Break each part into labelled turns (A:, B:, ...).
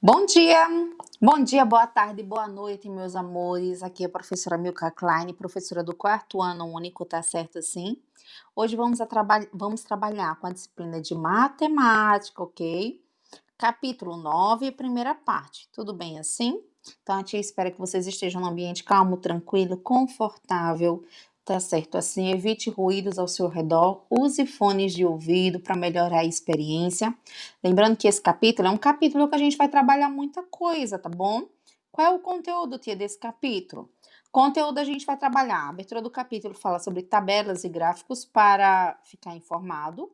A: Bom dia, boa tarde, boa noite, meus amores. Aqui é a professora Milka Klein, professora do quarto ano único, tá certo assim? Hoje vamos trabalhar com a disciplina de matemática, ok? Capítulo 9, primeira parte. Tudo bem assim? Então, a tia espera que vocês estejam num ambiente calmo, tranquilo, confortável, tá certo assim? Evite ruídos ao seu redor, use fones de ouvido para melhorar a experiência. Lembrando que esse capítulo é um capítulo que a gente vai trabalhar muita coisa, tá bom? Qual é o conteúdo, tia, desse capítulo? Conteúdo a gente vai trabalhar. A abertura do capítulo fala sobre tabelas e gráficos para ficar informado.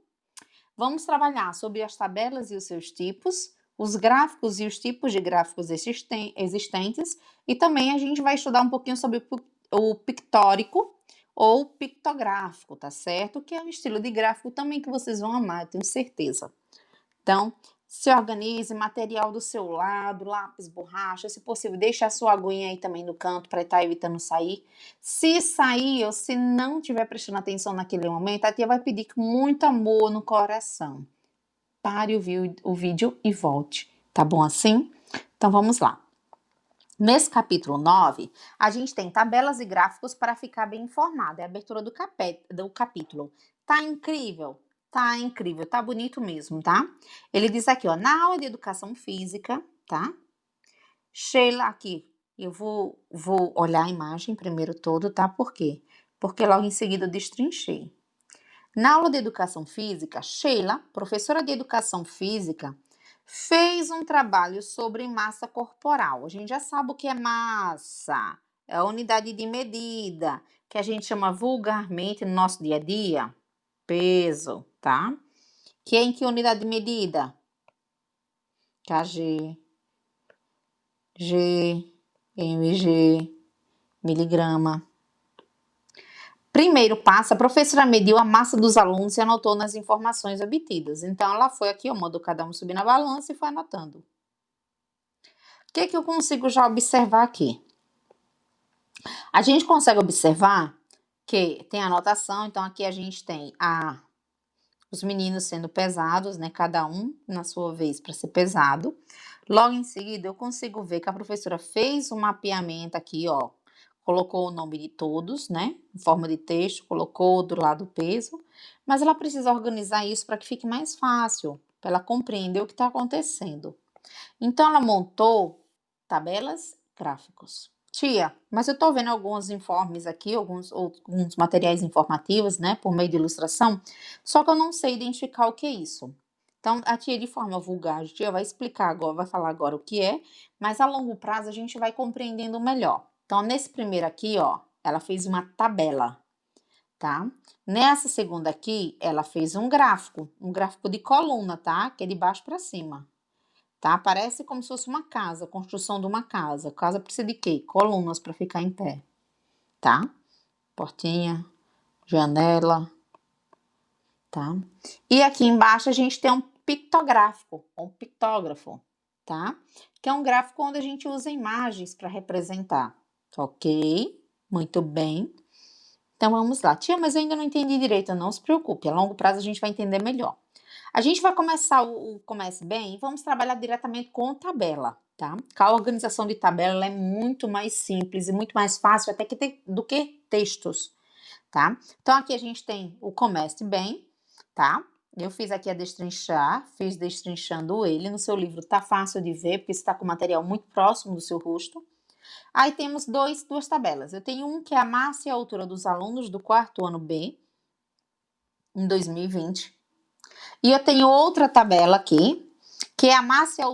A: Vamos trabalhar sobre as tabelas e os seus tipos, os gráficos e os tipos de gráficos existentes, e também a gente vai estudar um pouquinho sobre o pictórico ou pictográfico, tá certo? Que é um estilo de gráfico também que vocês vão amar, eu tenho certeza. Então, se organize, material do seu lado, lápis, borracha, se possível, deixe a sua aguinha aí também no canto para estar evitando sair. Se sair ou se não estiver prestando atenção naquele momento, a tia vai pedir com muito amor no coração. Pare o vídeo e volte, tá bom assim? Então vamos lá. Nesse capítulo 9, a gente tem tabelas e gráficos para ficar bem informado. É a abertura do capítulo. Tá incrível? Tá incrível, tá bonito mesmo, tá? Ele diz aqui, ó, na aula de educação física, tá? Sheila, aqui, eu vou olhar a imagem primeiro todo, tá? Por quê? Porque logo em seguida eu destrinchei. Na aula de educação física, Sheila, professora de educação física, fez um trabalho sobre massa corporal. A gente já sabe o que é massa, é a unidade de medida, que a gente chama vulgarmente no nosso dia a dia, peso, tá? Que é em que unidade de medida? kg, g, mg, miligrama. Primeiro passo, a professora mediu a massa dos alunos e anotou nas informações obtidas. Então, ela foi aqui, mandou cada um subir na balança e foi anotando. O que eu consigo já observar aqui? A gente consegue observar que tem anotação, então aqui a gente tem os meninos sendo pesados, né? Cada um na sua vez para ser pesado. Logo em seguida, eu consigo ver que a professora fez um mapeamento aqui, ó. Colocou o nome de todos, né? Em forma de texto, colocou do lado o peso. Mas ela precisa organizar isso para que fique mais fácil, para ela compreender o que está acontecendo. Então, ela montou tabelas, gráficos. Tia, mas eu estou vendo alguns informes aqui, alguns materiais informativos, né, por meio de ilustração, só que eu não sei identificar o que é isso. Então, a tia, de forma vulgar, a tia vai explicar agora, vai falar agora o que é, mas a longo prazo a gente vai compreendendo melhor. Então, nesse primeiro aqui, ó, ela fez uma tabela, tá? Nessa segunda aqui, ela fez um gráfico de coluna, tá? Que é de baixo para cima. Tá? Parece como se fosse uma casa, construção de uma casa. Casa precisa de quê? Colunas para ficar em pé, tá? Portinha, janela, tá? E aqui embaixo a gente tem um pictográfico, um pictógrafo, tá? Que é um gráfico onde a gente usa imagens para representar, ok? Muito bem. Então vamos lá. Tia, mas eu ainda não entendi direito. Não se preocupe, a longo prazo a gente vai entender melhor. A gente vai começar o Comece Bem e vamos trabalhar diretamente com tabela, tá? A organização de tabela é muito mais simples e muito mais fácil até do que textos, tá? Então, aqui a gente tem o Comece Bem, tá? Eu fiz aqui a destrinchar, fiz destrinchando ele. No seu livro tá fácil de ver, porque está com o material muito próximo do seu rosto. Aí temos duas tabelas. Eu tenho um que é a massa e a altura dos alunos do quarto ano B, em 2020. E eu tenho outra tabela aqui, que é a massa e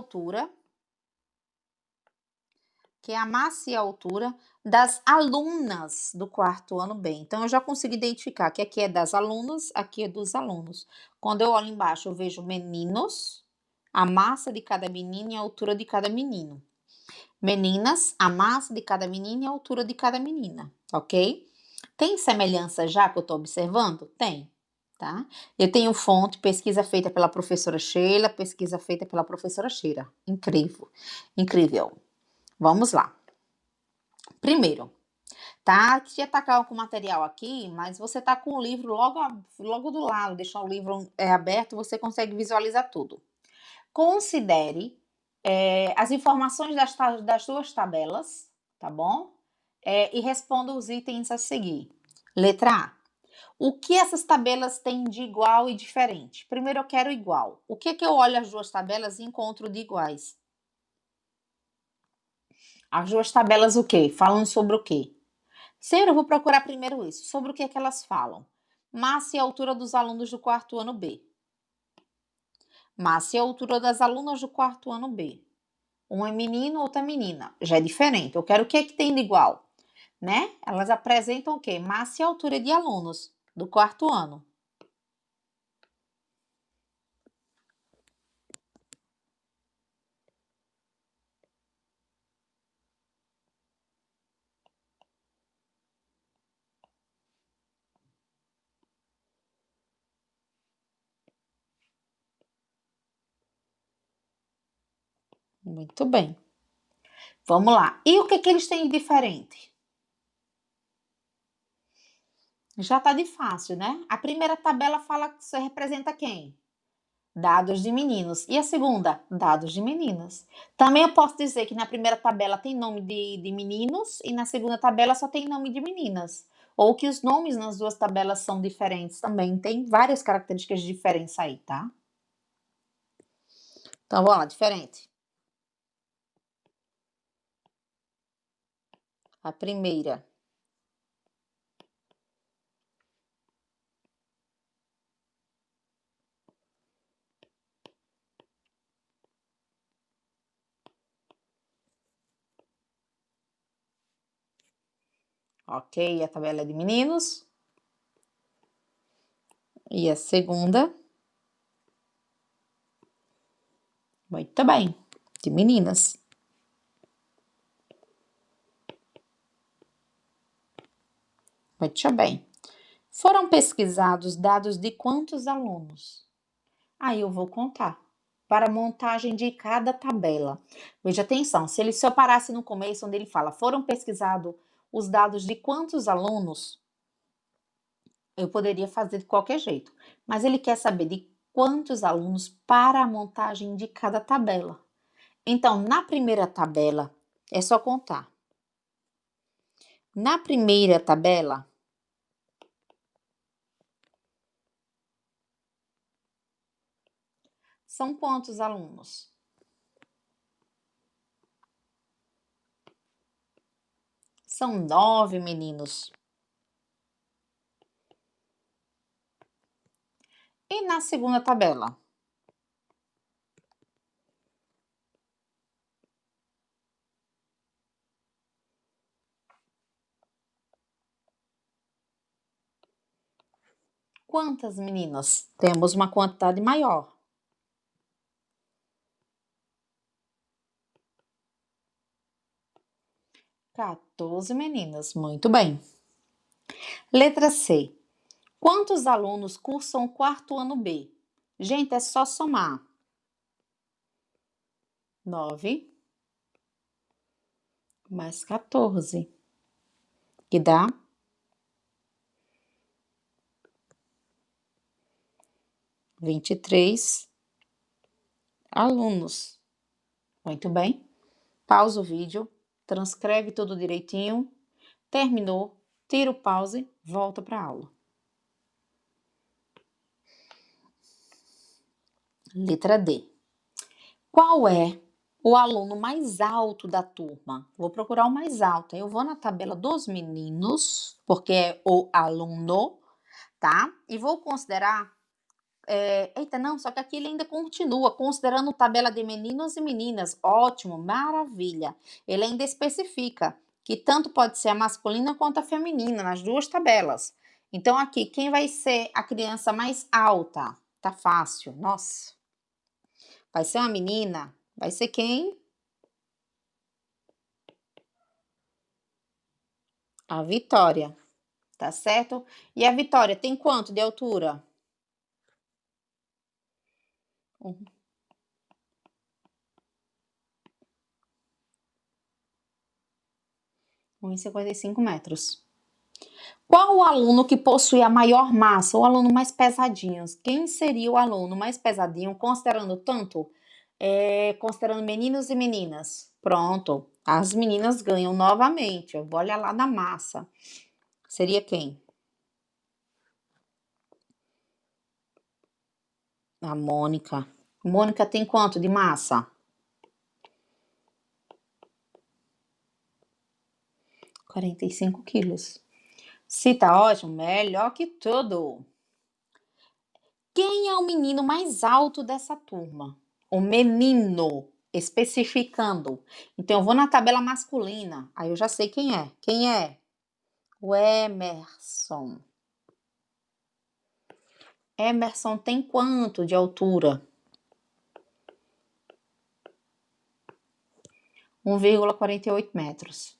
A: altura, das alunas do quarto ano B. Então, eu já consegui identificar que aqui é das alunas, aqui é dos alunos. Quando eu olho embaixo, eu vejo meninos, a massa de cada menino e a altura de cada menino. Meninas, a massa de cada menino e a altura de cada menina, ok? Tem semelhança já que eu estou observando? Tem, tá? Eu tenho fonte, pesquisa feita pela professora Sheila, pesquisa feita pela professora Sheila. Incrível, incrível. Vamos lá. Primeiro, tá? Já tá com o material aqui, mas você tá com o livro logo do lado, deixar o livro aberto, você consegue visualizar tudo. Considere as informações das duas tabelas, tá bom? E responda os itens a seguir. Letra A. O que essas tabelas têm de igual e diferente? Primeiro eu quero igual. O que eu olho as duas tabelas e encontro de iguais? As duas tabelas o quê? Falam sobre o quê? Sempre eu vou procurar primeiro isso. Sobre o que elas falam? Massa e altura dos alunos do quarto ano B. Massa e altura das alunas do quarto ano B. Um é menino, outra é menina. Já é diferente. Eu quero o que é que tem de igual, né? Elas apresentam o quê? Massa e altura de alunos do quarto ano. Muito bem. Vamos lá. E o que eles têm de diferente? Já tá de fácil, né? A primeira tabela fala que você representa quem? Dados de meninos. E a segunda? Dados de meninas. Também eu posso dizer que na primeira tabela tem nome de meninos e na segunda tabela só tem nome de meninas. Ou que os nomes nas duas tabelas são diferentes também. Tem várias características de diferença aí, tá? Então, vamos lá, diferente. A primeira. Ok, a tabela é de meninos. E a segunda? Muito bem, de meninas. Muito bem. Foram pesquisados dados de quantos alunos? Aí eu vou contar. Para a montagem de cada tabela. Veja atenção, se eu parasse no começo onde ele fala, foram pesquisados os dados de quantos alunos, eu poderia fazer de qualquer jeito. Mas ele quer saber de quantos alunos para a montagem de cada tabela. Então, na primeira tabela, é só contar. Na primeira tabela, são quantos alunos? São 9 meninos. E na segunda tabela? Quantas meninas? Temos uma quantidade maior. 14 meninas, muito bem. Letra C. Quantos alunos cursam o quarto ano B? Gente, é só somar. 9 mais 14, que dá 23 alunos. Muito bem. Pausa o vídeo, transcreve tudo direitinho. Terminou, tira o pause, volta para a aula. Letra D. Qual é o aluno mais alto da turma? Vou procurar o mais alto. Eu vou na tabela dos meninos, porque é o aluno, tá? E vou considerar. Eita, não, só que aqui ele ainda continua considerando tabela de meninos e meninas. Ótimo, maravilha. Ele ainda especifica que tanto pode ser a masculina quanto a feminina, nas duas tabelas. Então, aqui, quem vai ser a criança mais alta? Tá fácil, nossa. Vai ser uma menina? Vai ser quem? A Vitória, tá certo? E a Vitória tem quanto de altura? 1,55 metros. Qual o aluno que possui a maior massa, o aluno mais pesadinho? Quem seria o aluno mais pesadinho, considerando tanto considerando meninos e meninas. Pronto, as meninas ganham novamente. Eu vou olhar lá na massa. Seria quem? A Mônica. Mônica tem quanto de massa? 45 quilos. Se tá ótimo, melhor que tudo. Quem é o menino mais alto dessa turma? O menino, especificando. Então, eu vou na tabela masculina. Aí eu já sei quem é. Quem é? O Emerson. Emerson tem quanto de altura? 1,48 metros.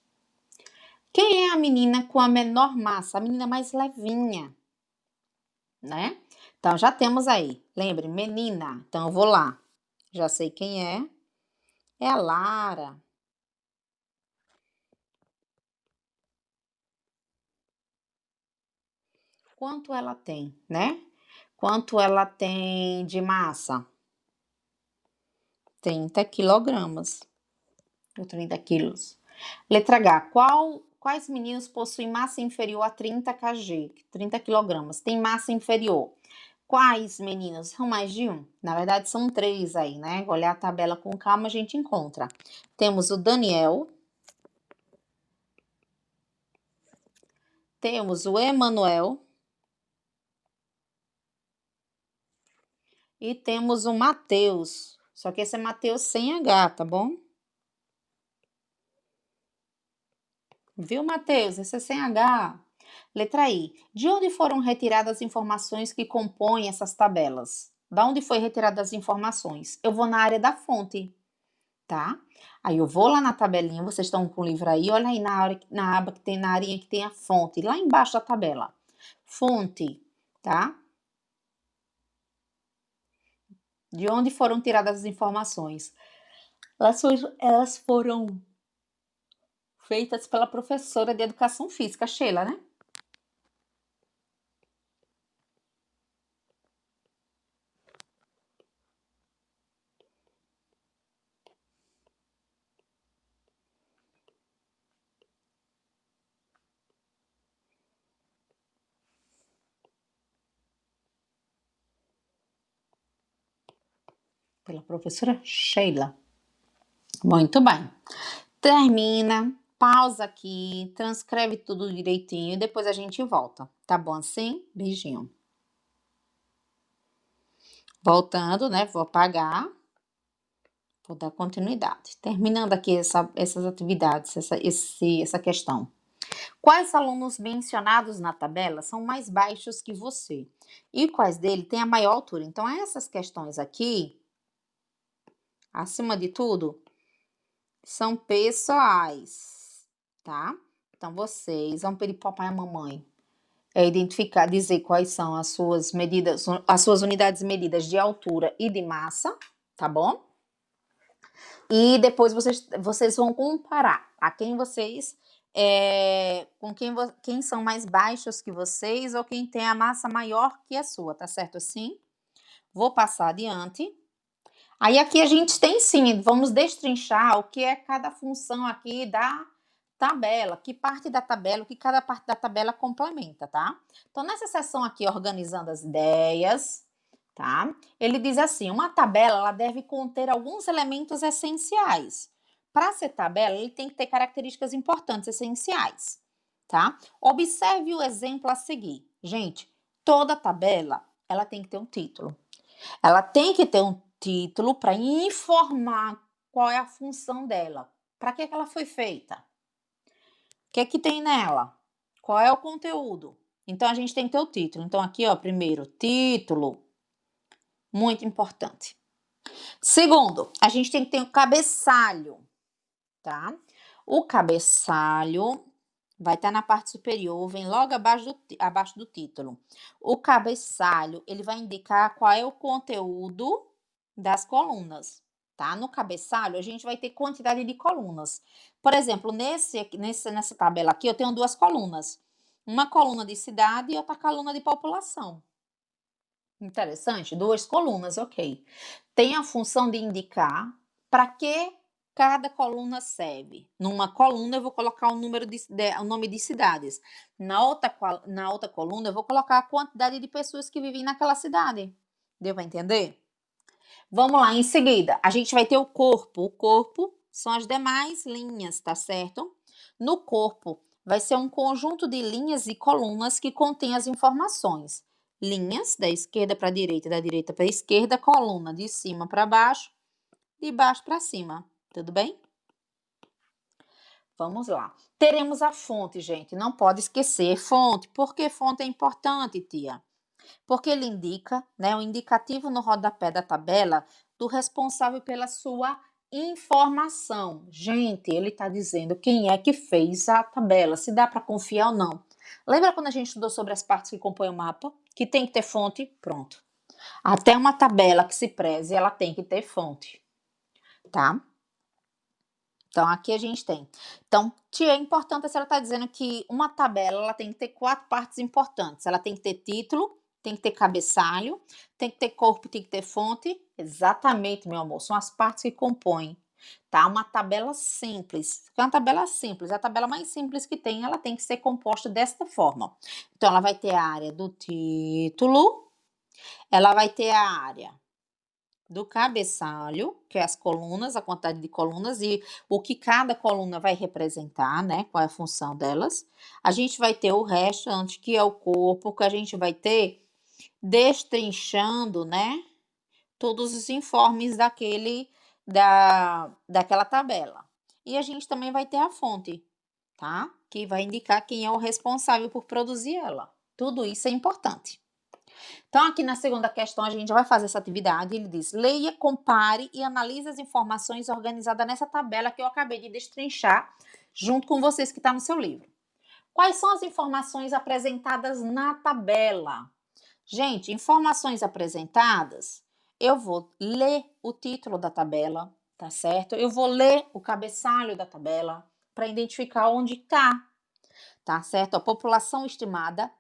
A: Quem é a menina com a menor massa? A menina mais levinha, né? Então, já temos aí. Lembre, menina. Então, eu vou lá. Já sei quem é. É a Lara. Quanto ela tem, né? Quanto ela tem de massa? 30 quilogramas. Ou 30 quilos. Letra H. Quais meninos possuem massa inferior a 30 kg? 30 quilogramas. Tem massa inferior. Quais meninos? São mais de um. Na verdade, são 3 aí, né? Olhar a tabela com calma, a gente encontra. Temos o Daniel. Temos o Emanuel. E temos o Matheus. Só que esse é Matheus sem H, tá bom? Viu, Matheus? Esse é sem H. Letra I. De onde foram retiradas as informações que compõem essas tabelas? Da onde foi retiradas as informações? Eu vou na área da fonte, tá? Aí eu vou lá na tabelinha, vocês estão com o livro aí, olha aí na aba que tem, na arinha que tem a fonte, lá embaixo da tabela. Fonte, tá? De onde foram tiradas as informações? Elas foram feitas pela professora de educação física, Sheila, né? Pela professora Sheila. Muito bem. Termina, pausa aqui, transcreve tudo direitinho e depois a gente volta. Tá bom assim? Beijinho. Voltando, né? Vou apagar. Vou dar continuidade. Terminando aqui essas atividades, essa questão. Quais alunos mencionados na tabela são mais baixos que você? E quais dele têm a maior altura? Então, essas questões aqui, acima de tudo, são pessoais, tá? Então, vocês vão pedir para o papai e a mamãe identificar, dizer quais são as suas medidas, as suas unidades medidas de altura e de massa, tá bom? E depois vocês vão comparar a quem vocês, com quem são mais baixos que vocês ou quem tem a massa maior que a sua, tá certo assim? Vou passar adiante. Aí aqui a gente tem sim, vamos destrinchar o que é cada função aqui da tabela, que parte da tabela, o que cada parte da tabela complementa, tá? Então, nessa seção aqui, organizando as ideias, tá? Ele diz assim, uma tabela, ela deve conter alguns elementos essenciais. Para ser tabela, ele tem que ter características importantes, essenciais, tá? Observe o exemplo a seguir. Gente, toda tabela, ela tem que ter um título. Ela tem que ter um título para informar qual é a função dela. Para que ela foi feita? O que tem nela? Qual é o conteúdo? Então, a gente tem que ter o título. Então, aqui, ó, primeiro, título. Muito importante. Segundo, a gente tem que ter o cabeçalho, tá? O cabeçalho vai estar na parte superior, vem logo abaixo do título. O cabeçalho, ele vai indicar qual é o conteúdo das colunas, tá? No cabeçalho, a gente vai ter quantidade de colunas. Por exemplo, nessa tabela aqui, eu tenho 2 colunas. Uma coluna de cidade e outra coluna de população, Interessante, 2 colunas, ok. Tem a função de indicar para que cada coluna serve. Numa coluna eu vou colocar o nome de cidades, na outra coluna eu vou colocar a quantidade de pessoas que vivem naquela cidade. Deu para entender? Vamos lá, em seguida, a gente vai ter o corpo. O corpo são as demais linhas, tá certo? No corpo, vai ser um conjunto de linhas e colunas que contém as informações. Linhas, da esquerda para a direita, da direita para a esquerda, coluna de cima para baixo, de baixo para cima. Tudo bem? Vamos lá. Teremos a fonte, gente. Não pode esquecer fonte. Por que fonte é importante, tia? Porque ele indica, né, o indicativo no rodapé da tabela do responsável pela sua informação. Gente, ele está dizendo quem é que fez a tabela, se dá para confiar ou não. Lembra quando a gente estudou sobre as partes que compõem o mapa? Que tem que ter fonte? Pronto. Até uma tabela que se preze, ela tem que ter fonte, tá? Então, aqui a gente tem. Então, tia, é importante, a senhora está dizendo que uma tabela ela tem que ter 4 partes importantes. Ela tem que ter título, tem que ter cabeçalho, tem que ter corpo, tem que ter fonte. Exatamente, meu amor, são as partes que compõem, tá? Uma tabela simples. É uma tabela simples, a tabela mais simples que tem, ela tem que ser composta desta forma. Então, ela vai ter a área do título, ela vai ter a área do cabeçalho, que é as colunas, a quantidade de colunas e o que cada coluna vai representar, né? Qual é a função delas. A gente vai ter o restante, que é o corpo, que a gente vai ter destrinchando, né? Todos os informes daquela tabela. E a gente também vai ter a fonte, tá? Que vai indicar quem é o responsável por produzir ela. Tudo isso é importante. Então, aqui na segunda questão, a gente vai fazer essa atividade. Ele diz: leia, compare e analise as informações organizadas nessa tabela que eu acabei de destrinchar, junto com vocês que está no seu livro. Quais são as informações apresentadas na tabela? Gente, informações apresentadas, eu vou ler o título da tabela, tá certo? Eu vou ler o cabeçalho da tabela para identificar onde está, tá certo? A população estimada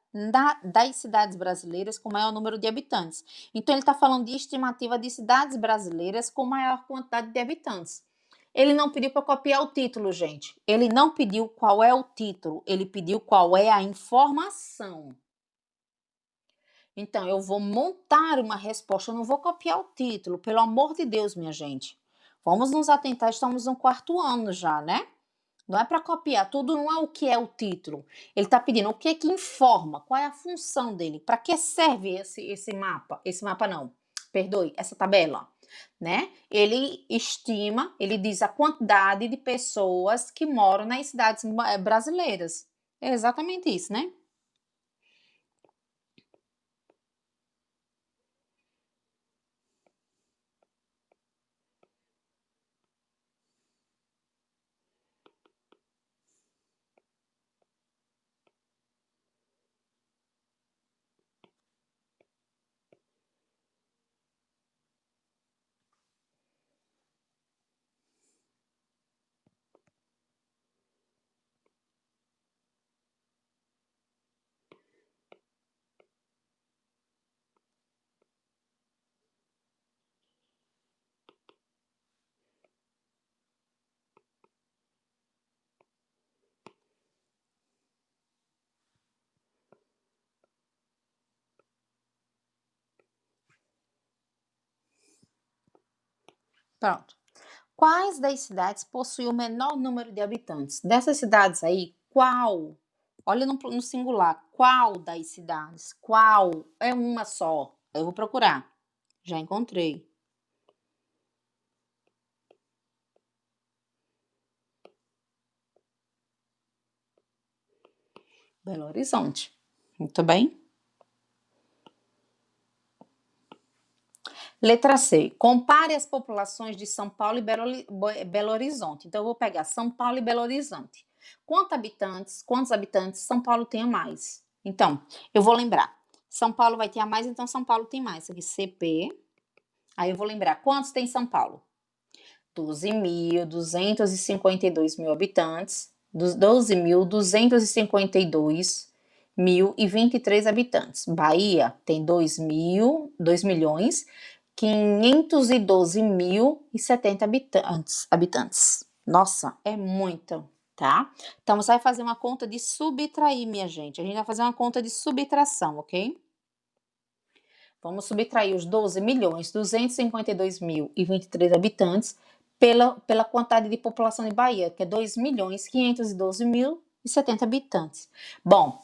A: das cidades brasileiras com maior número de habitantes. Então, ele está falando de estimativa de cidades brasileiras com maior quantidade de habitantes. Ele não pediu para copiar o título, gente. Ele não pediu qual é o título, ele pediu qual é a informação. Então, eu vou montar uma resposta, eu não vou copiar o título, pelo amor de Deus, minha gente. Vamos nos atentar, estamos no 4º ano já, né? Não é para copiar, tudo não é o que é o título. Ele está pedindo o que é que informa, qual é a função dele, para que serve esse mapa? Esse mapa não, perdoe, essa tabela, né? Ele estima, ele diz a quantidade de pessoas que moram nas cidades brasileiras. É exatamente isso, né? Pronto. Quais das cidades possuem o menor número de habitantes? Dessas cidades aí, qual? Olha no singular, qual das cidades? Qual? É uma só. Eu vou procurar. Já encontrei. Belo Horizonte. Muito bem. Letra C. Compare as populações de São Paulo e Belo Horizonte. Então, eu vou pegar São Paulo e Belo Horizonte. Quantos habitantes São Paulo tem a mais? Então, eu vou lembrar. São Paulo vai ter a mais, então São Paulo tem mais. Isso aqui, CP. Aí eu vou lembrar. Quantos tem São Paulo? 12.252 mil habitantes. Dos 12.252 2.023 habitantes. Bahia tem 2.512.070 habitantes. Nossa, é muito, tá? Então, você vai fazer uma conta de subtrair, minha gente. A gente vai fazer uma conta de subtração, ok? Vamos subtrair os 12.252.023 habitantes pela quantidade de população de Bahia, que é 2.512.070 habitantes. Bom,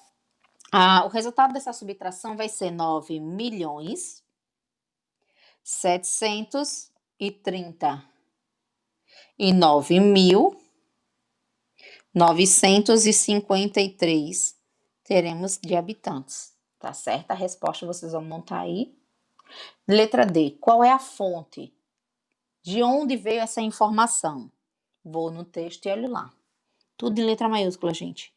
A: o resultado dessa subtração vai ser 9.739.953 teremos de habitantes, tá certo? A resposta vocês vão montar aí. Letra D, qual é a fonte? De onde veio essa informação? Vou no texto e olho lá. Tudo em letra maiúscula, gente.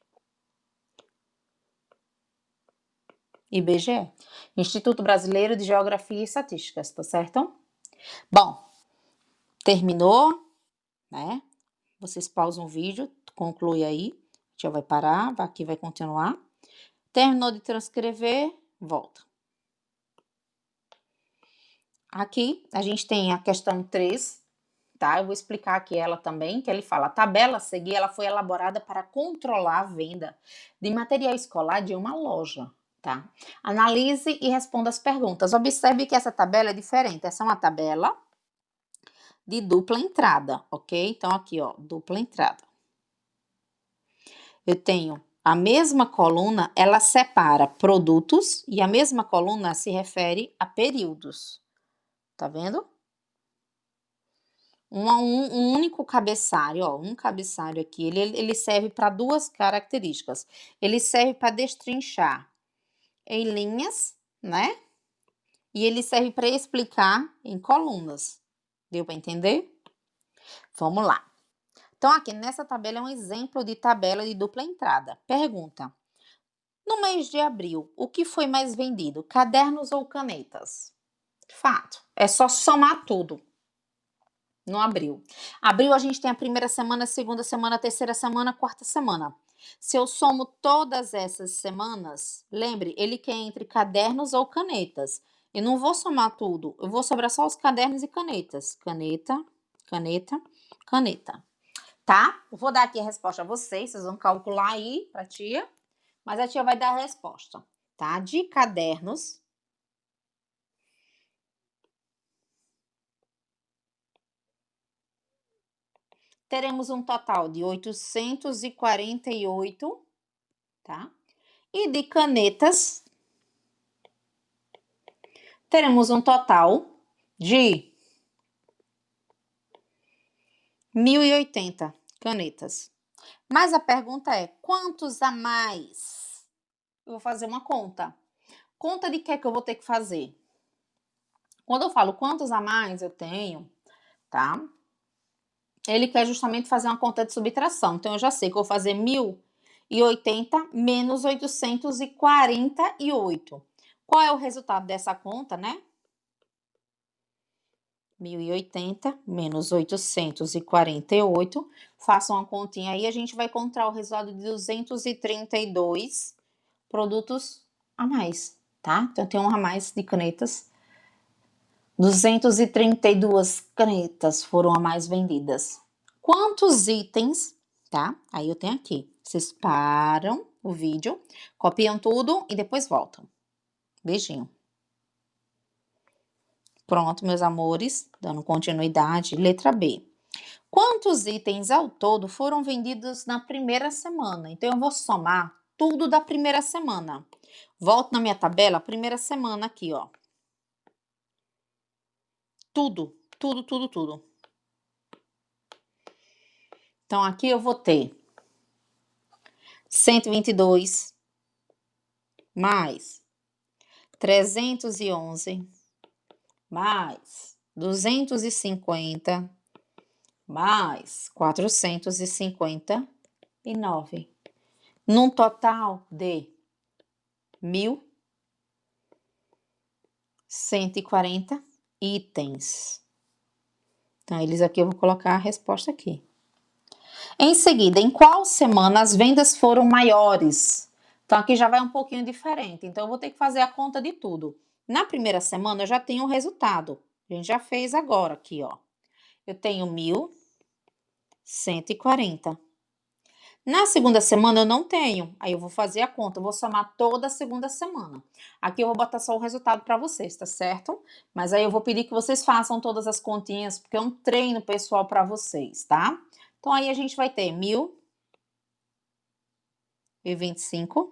A: IBGE, Instituto Brasileiro de Geografia e Estatísticas, tá certo? Bom, terminou, né? Vocês pausam o vídeo, conclui aí. Já vai parar, aqui vai continuar. Terminou de transcrever, volta. Aqui a gente tem a questão 3, tá? Eu vou explicar aqui ela também, que ele fala: a tabela a seguir ela foi elaborada para controlar a venda de material escolar de uma loja, tá? Analise e responda as perguntas. Observe que essa tabela é diferente. Essa é uma tabela de dupla entrada, ok? Então, aqui, ó, dupla entrada. Eu tenho a mesma coluna, ela separa produtos e a mesma coluna se refere a períodos. Tá vendo? Um único cabeçalho, ó, um cabeçalho aqui, ele serve para duas características. Ele serve para destrinchar em linhas, né? E ele serve para explicar em colunas. Deu para entender? Vamos lá. Então, aqui nessa tabela é um exemplo de tabela de dupla entrada. Pergunta: no mês de abril, o que foi mais vendido? Cadernos ou canetas? Fato. É só somar tudo. No abril. Abril a gente tem a primeira semana, a segunda semana, a terceira semana, a quarta semana. Se eu somo todas essas semanas, lembre, ele quer entre cadernos ou canetas. Eu não vou somar tudo, eu vou sobrar só os cadernos e canetas. Caneta, caneta, caneta. Tá? Eu vou dar aqui a resposta a vocês vão calcular aí pra tia, mas a tia vai dar a resposta, tá? De cadernos, teremos um total de 848, tá? E de canetas, teremos um total de 1.080 canetas. Mas a pergunta é, quantos a mais? Eu vou fazer uma conta. Conta de que eu vou ter que fazer? Quando eu falo quantos a mais eu tenho, tá? Ele quer justamente fazer uma conta de subtração. Então, eu já sei que eu vou fazer 1.080 menos 848. Qual é o resultado dessa conta, né? 1.080 menos 848. Faça uma continha aí, a gente vai encontrar o resultado de 232 produtos a mais, tá? Então, tem um a mais de canetas. 232 canetas foram a mais vendidas. Quantos itens, tá? Aí eu tenho aqui. Vocês param o vídeo, copiam tudo e depois voltam. Beijinho. Pronto, meus amores, dando continuidade. Letra B. Quantos itens ao todo foram vendidos na primeira semana? Então, eu vou somar tudo da primeira semana. Volto na minha tabela, primeira semana aqui, ó. Tudo, tudo, tudo, tudo. Então, aqui eu vou ter 122 mais 311 mais 250 mais 459, num total de 1.140 itens. Então, eles aqui eu vou colocar a resposta aqui. Em seguida, em qual semana as vendas foram maiores? Então, aqui já vai um pouquinho diferente. Então, eu vou ter que fazer a conta de tudo. Na primeira semana, eu já tenho o resultado. A gente já fez agora aqui, ó. Eu tenho 1.140. Na segunda semana, eu não tenho. Aí, eu vou fazer a conta. Eu vou somar toda a segunda semana. Aqui, eu vou botar só o resultado para vocês, tá certo? Mas aí, eu vou pedir que vocês façam todas as continhas, porque é um treino pessoal para vocês, tá? Então, aí, a gente vai ter 1.025.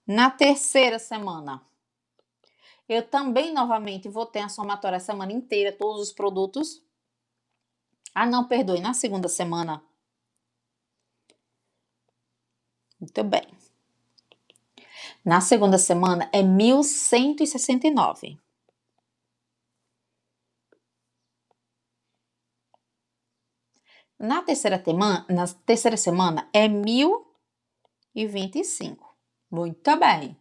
A: Na terceira semana, eu também, novamente, vou ter a somatória a semana inteira, todos os produtos. Ah, não, perdoe, na segunda semana. Muito bem. Na segunda semana é 1.169. Na terceira semana é 1.025. Muito bem.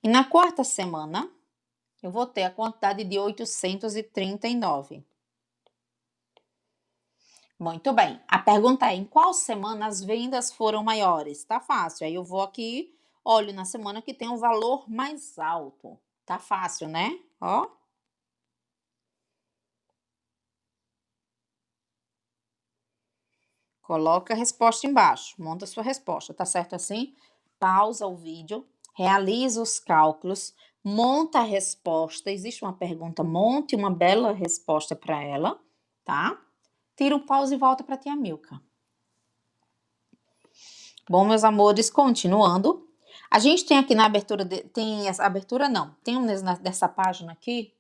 A: E na quarta semana, eu vou ter a quantidade de 839. Muito bem. A pergunta é: em qual semana as vendas foram maiores? Tá fácil. Aí eu vou aqui, olho na semana que tem um valor mais alto. Tá fácil, né? Ó. Coloca a resposta embaixo. Monta a sua resposta. Tá certo assim? Pausa o vídeo, realiza os cálculos, monta a resposta. Existe uma pergunta, monte uma bela resposta para ela, tá? Tira o pause e volta para a tia Milka. Bom, meus amores, continuando. A gente tem aqui na abertura, tem essa abertura não, tem dessa página aqui,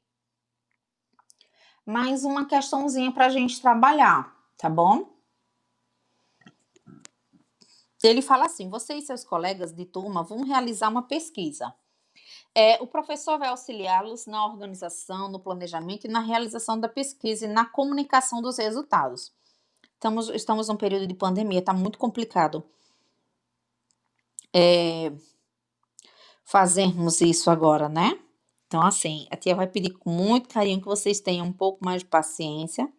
A: mais uma questãozinha para a gente trabalhar, tá bom? Ele fala assim: você e seus colegas de turma vão realizar uma pesquisa. O professor vai auxiliá-los na organização, no planejamento e na realização da pesquisa e na comunicação dos resultados. Estamos num período de pandemia, está muito complicado fazermos isso agora, né? Então, assim, a tia vai pedir com muito carinho que vocês tenham um pouco mais de paciência,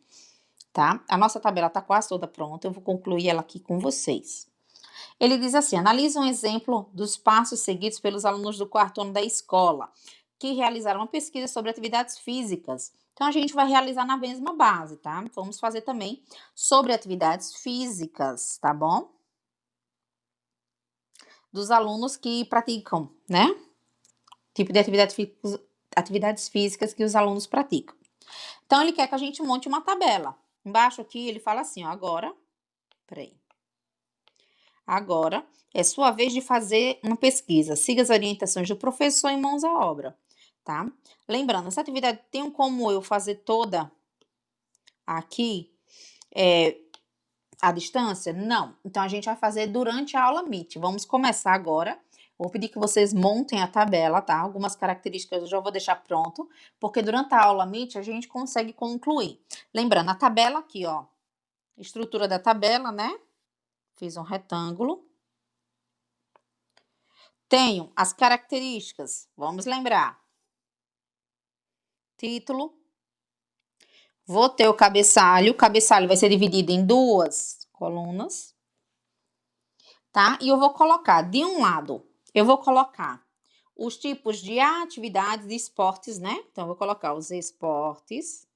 A: tá? A nossa tabela está quase toda pronta, eu vou concluir ela aqui com vocês. Ele diz assim: analisa um exemplo dos passos seguidos pelos alunos do quarto ano da escola, que realizaram uma pesquisa sobre atividades físicas. Então, a gente vai realizar na mesma base, tá? Vamos fazer também sobre atividades físicas, tá bom? Dos alunos que praticam, né? Tipo de atividades físicas que os alunos praticam. Então, ele quer que a gente monte uma tabela. Embaixo aqui, ele fala assim, ó, agora é sua vez de fazer uma pesquisa. Siga as orientações do professor em mãos à obra, tá? Lembrando, essa atividade tem como eu fazer toda aqui à distância? Não. Então, a gente vai fazer durante a aula Meet. Vamos começar agora. Vou pedir que vocês montem a tabela, tá? Algumas características eu já vou deixar pronto, porque durante a aula Meet a gente consegue concluir. Lembrando, a tabela aqui, ó, estrutura da tabela, né? Fiz um retângulo. Tenho as características, vamos lembrar. Título. Vou ter o cabeçalho vai ser dividido em duas colunas, tá? E eu vou colocar, de um lado, eu vou colocar os tipos de atividades de esportes, né? Então, eu vou colocar os esportes.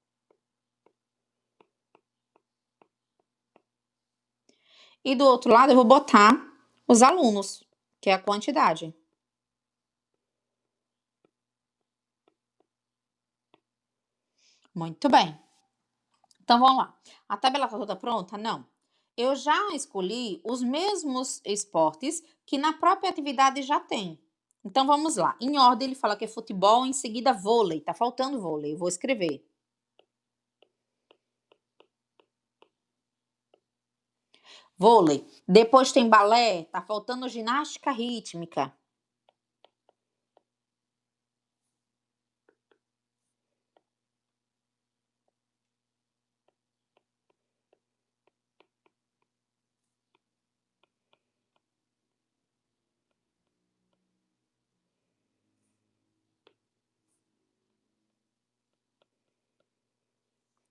A: E do outro lado, eu vou botar os alunos, que é a quantidade. Muito bem. Então, vamos lá. A tabela está toda pronta? Não. Eu já escolhi os mesmos esportes que na própria atividade já tem. Então, vamos lá. Em ordem, ele fala que é futebol, em seguida vôlei. Tá faltando vôlei, eu vou escrever. Vôlei. Depois tem balé, tá faltando ginástica rítmica.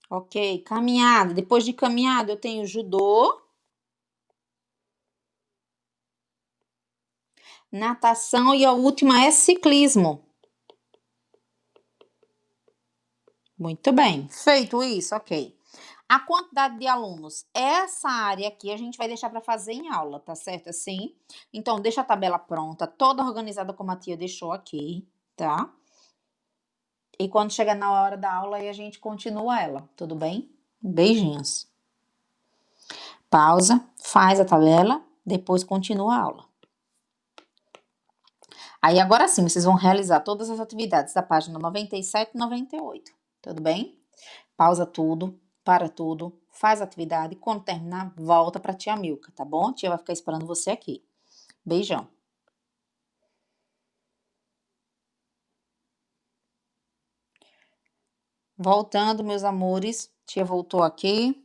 A: Ok, caminhada. Depois de caminhada, eu tenho judô. natação e a última é ciclismo. Muito bem. Feito isso, ok. A quantidade de alunos, essa área aqui a gente vai deixar para fazer em aula, tá certo assim? Então deixa a tabela pronta, toda organizada como a tia deixou aqui, tá? E quando chegar na hora da aula aí a gente continua ela, tudo bem? Beijinhos. Pausa, faz a tabela, depois continua a aula. Aí agora sim, vocês vão realizar todas as atividades da página 97 e 98, tudo bem? Pausa tudo, para tudo, faz a atividade, quando terminar, volta para tia Milka, tá bom? A tia vai ficar esperando você aqui. Beijão. Voltando, meus amores, tia voltou aqui.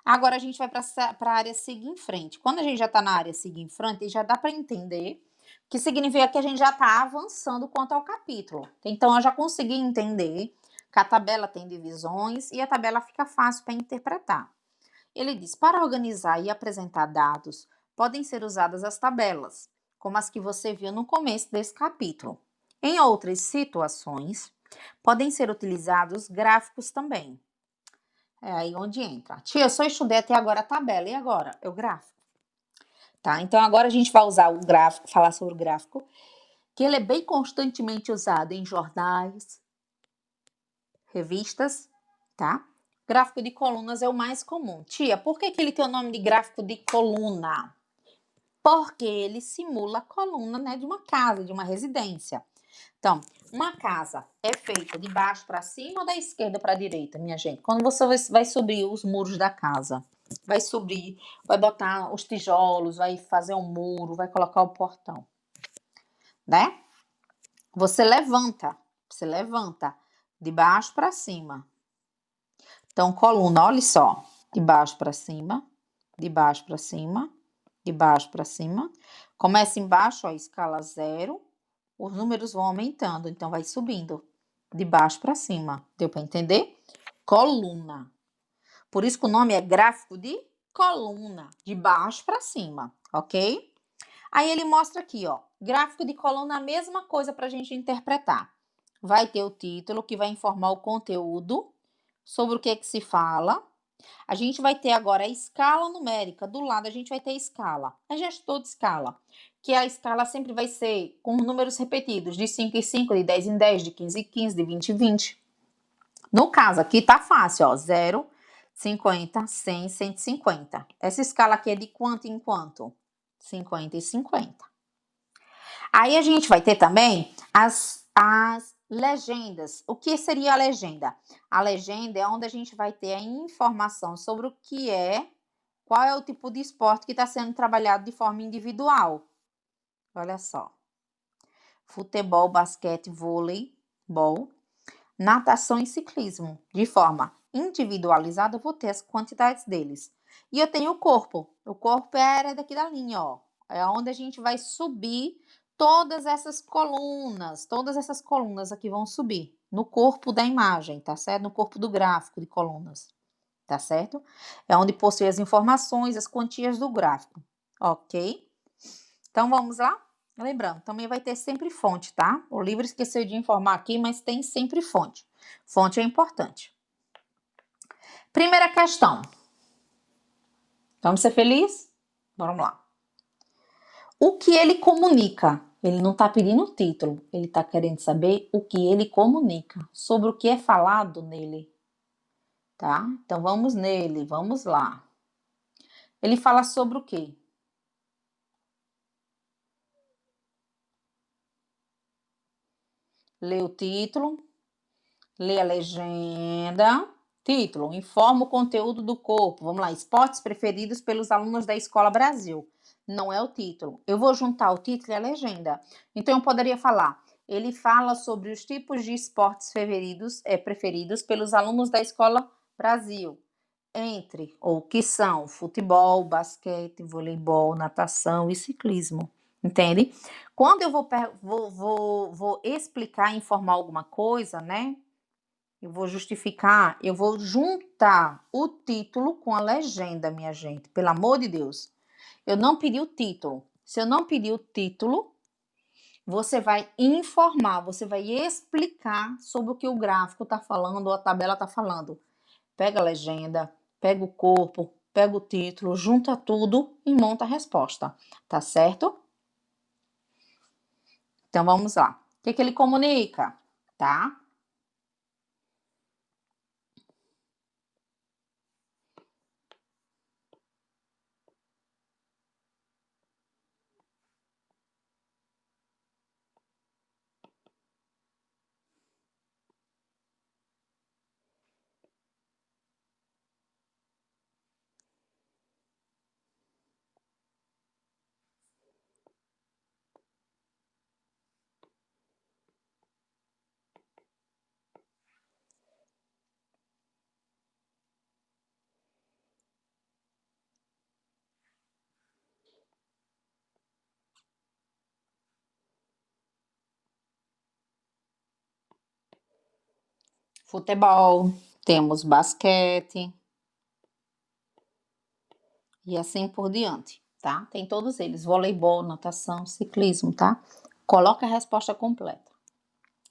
A: Agora a gente vai para a área seguir em frente. Quando a gente já está na área seguir em frente, já dá para entender que significa que a gente já está avançando quanto ao capítulo. Então, eu já consegui entender que a tabela tem divisões e a tabela fica fácil para interpretar. Ele diz: para organizar e apresentar dados, podem ser usadas as tabelas, como as que você viu no começo desse capítulo. Em outras situações, podem ser utilizados gráficos também. É aí onde entra. Tia, eu só estudei até agora a tabela, e agora? É o gráfico. Tá? Então agora a gente vai usar o gráfico, falar sobre o gráfico, que ele é bem constantemente usado em jornais, revistas, tá? Gráfico de colunas é o mais comum. Tia, por que ele tem o nome de gráfico de coluna? Porque ele simula a coluna, né, de uma casa, de uma residência. Então, uma casa é feita de baixo para cima ou da esquerda para a direita, minha gente? Quando você vai subir os muros da casa, vai subir, vai botar os tijolos, vai fazer um muro, vai colocar o portão, né? Você levanta de baixo para cima. Então, coluna, olha só, de baixo para cima, de baixo para cima, de baixo para cima. Começa embaixo, ó, escala 0, os números vão aumentando, então vai subindo de baixo para cima. Deu para entender? Coluna. Por isso que o nome é gráfico de coluna, de baixo para cima, ok? Aí ele mostra aqui, ó, gráfico de coluna, a mesma coisa para a gente interpretar. Vai ter o título que vai informar o conteúdo, sobre o que se fala. A gente vai ter agora a escala numérica. Do lado a gente vai ter a escala. A gestor de escala, que a escala sempre vai ser com números repetidos, de 5 em 5, de 10 em 10, de 15 em 15, de 20 em 20. No caso aqui tá fácil, ó, 0, 50, 100, 150. Essa escala aqui é de quanto em quanto? 50 e 50. Aí a gente vai ter também as legendas. O que seria a legenda? A legenda é onde a gente vai ter a informação sobre o que é, qual é o tipo de esporte que está sendo trabalhado de forma individual. Olha só. Futebol, basquete, vôleibol, natação e ciclismo. De forma individualizada, eu vou ter as quantidades deles. E eu tenho o corpo. O corpo é a área daqui da linha, ó. É onde a gente vai subir todas essas colunas aqui vão subir no corpo da imagem, tá certo? No corpo do gráfico de colunas, tá certo? É onde possui as informações, as quantias do gráfico, ok? Então vamos lá? Lembrando, também vai ter sempre fonte, tá? O livro esqueceu de informar aqui, mas tem sempre fonte. Fonte é importante. Primeira questão. Vamos ser felizes? Vamos lá. O que ele comunica? Ele não está pedindo o título, ele está querendo saber o que ele comunica, sobre o que é falado nele. Tá? Então vamos nele, vamos lá. Ele fala sobre o quê? Lê o título, lê a legenda. Título: informa o conteúdo do corpo. Vamos lá, esportes preferidos pelos alunos da Escola Brasil. Não é o título. Eu vou juntar o título e a legenda. Então eu poderia falar: ele fala sobre os tipos de esportes preferidos pelos alunos da Escola Brasil. Entre, ou que são, futebol, basquete, voleibol, natação e ciclismo. Entende? Quando eu vou explicar, informar alguma coisa, né? Eu vou justificar, eu vou juntar o título com a legenda, minha gente. Pelo amor de Deus. Eu não pedi o título. Se eu não pedir o título, Você vai informar, você vai explicar sobre o que o gráfico está falando ou a tabela está falando. Pega a legenda, pega o corpo, pega o título, junta tudo e monta a resposta, tá certo? Então vamos lá. O que ele comunica, tá? Futebol, temos basquete e assim por diante, tá? Tem todos eles, voleibol, natação, ciclismo, tá? Coloca a resposta completa.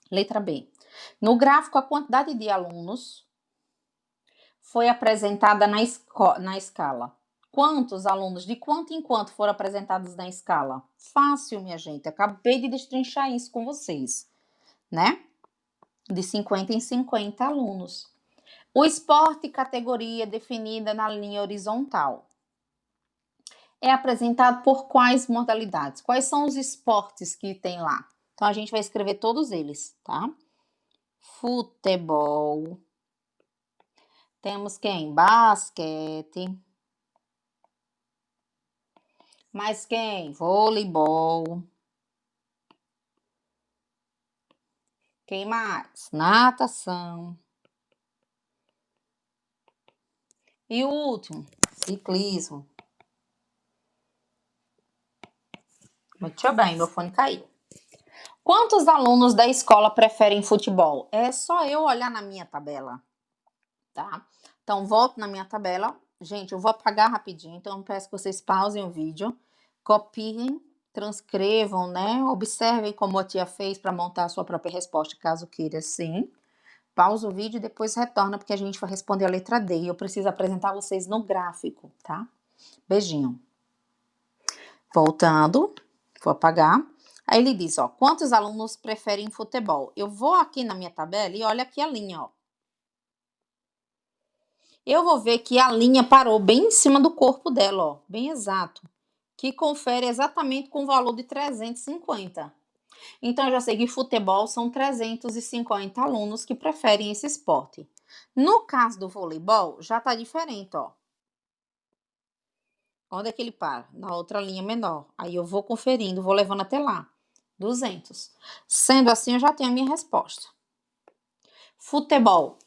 A: Letra B. No gráfico, a quantidade de alunos foi apresentada na escala. Quantos alunos, de quanto em quanto foram apresentados na escala? Fácil, minha gente. Acabei de destrinchar isso com vocês, né? De 50 em 50 alunos. O esporte categoria definida na linha horizontal é apresentado por quais modalidades? Quais são os esportes que tem lá? Então a gente vai escrever todos eles, tá? Futebol. Temos quem? Basquete. Mais quem? Voleibol. Quem mais? Natação. E o último? Ciclismo. Muito bem, meu fone caiu. Quantos alunos da escola preferem futebol? É só eu olhar na minha tabela, tá? Então, volto na minha tabela. Gente, eu vou apagar rapidinho, então eu peço que vocês pausem o vídeo, copiem, transcrevam, né? Observem como a tia fez para montar a sua própria resposta, caso queira sim. Pausa o vídeo e depois retorna, porque a gente vai responder a letra D. E eu preciso apresentar vocês no gráfico, tá? Beijinho. Voltando, vou apagar. Aí ele diz, ó, quantos alunos preferem futebol? Eu vou aqui na minha tabela e olha aqui a linha, ó. Eu vou ver que a linha parou bem em cima do corpo dela, ó, bem exato, que confere exatamente com o valor de 350. Então, eu já sei que futebol são 350 alunos que preferem esse esporte. No caso do voleibol, já tá diferente, ó. Onde é que ele para? Na outra linha menor. Aí eu vou conferindo, vou levando até lá. 200. Sendo assim, eu já tenho a minha resposta. Futebol.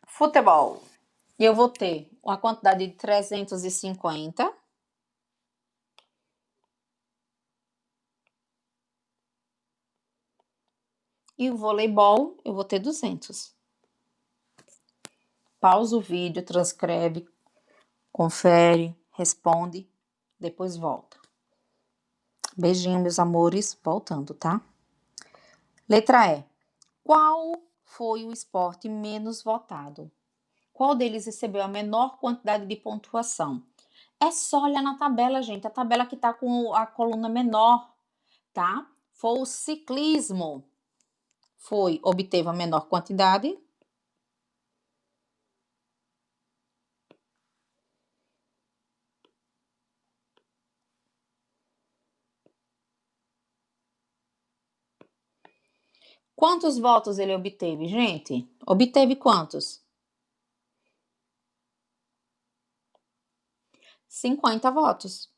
A: Futebol. Eu vou ter uma quantidade de 350. E o voleibol, eu vou ter 200. Pausa o vídeo, transcreve, confere, responde, depois volta. Beijinho, meus amores. Voltando, tá? Letra E. Qual foi o esporte menos votado? Qual deles recebeu a menor quantidade de pontuação? É só olhar na tabela, gente. A tabela que tá com a coluna menor, tá? Foi o ciclismo. Obteve a menor quantidade. Quantos votos ele obteve, gente? Obteve quantos? 50 votos.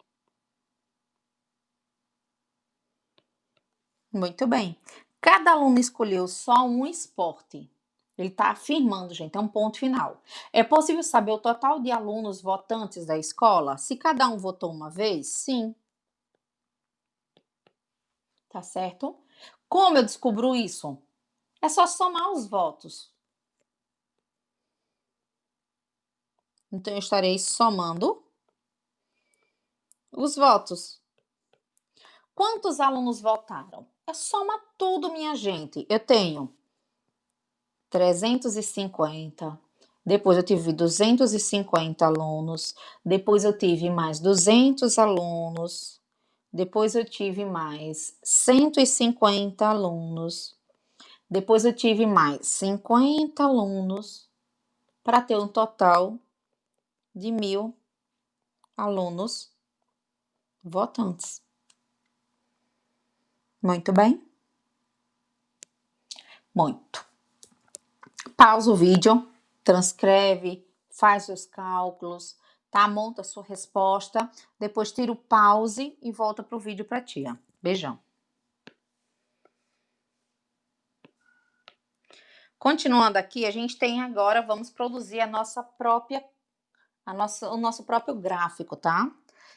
A: Muito bem. Cada aluno escolheu só um esporte. Ele está afirmando, gente, é um ponto final. É possível saber o total de alunos votantes da escola? Se cada um votou uma vez? Sim. Tá certo? Como eu descubro isso? É só somar os votos. Então, eu estarei somando os votos. Quantos alunos votaram? É soma tudo, minha gente. Eu tenho 350, depois eu tive 250 alunos, depois eu tive mais 200 alunos, depois eu tive mais 150 alunos, depois eu tive mais 50 alunos, para ter um total de 1.000 alunos votantes. Muito bem? Muito. Pausa o vídeo, transcreve, faz os cálculos, tá? Monta a sua resposta, depois tira o pause e volta pro vídeo pra tia. Beijão. Continuando aqui, a gente tem agora, vamos produzir o nosso próprio gráfico, tá?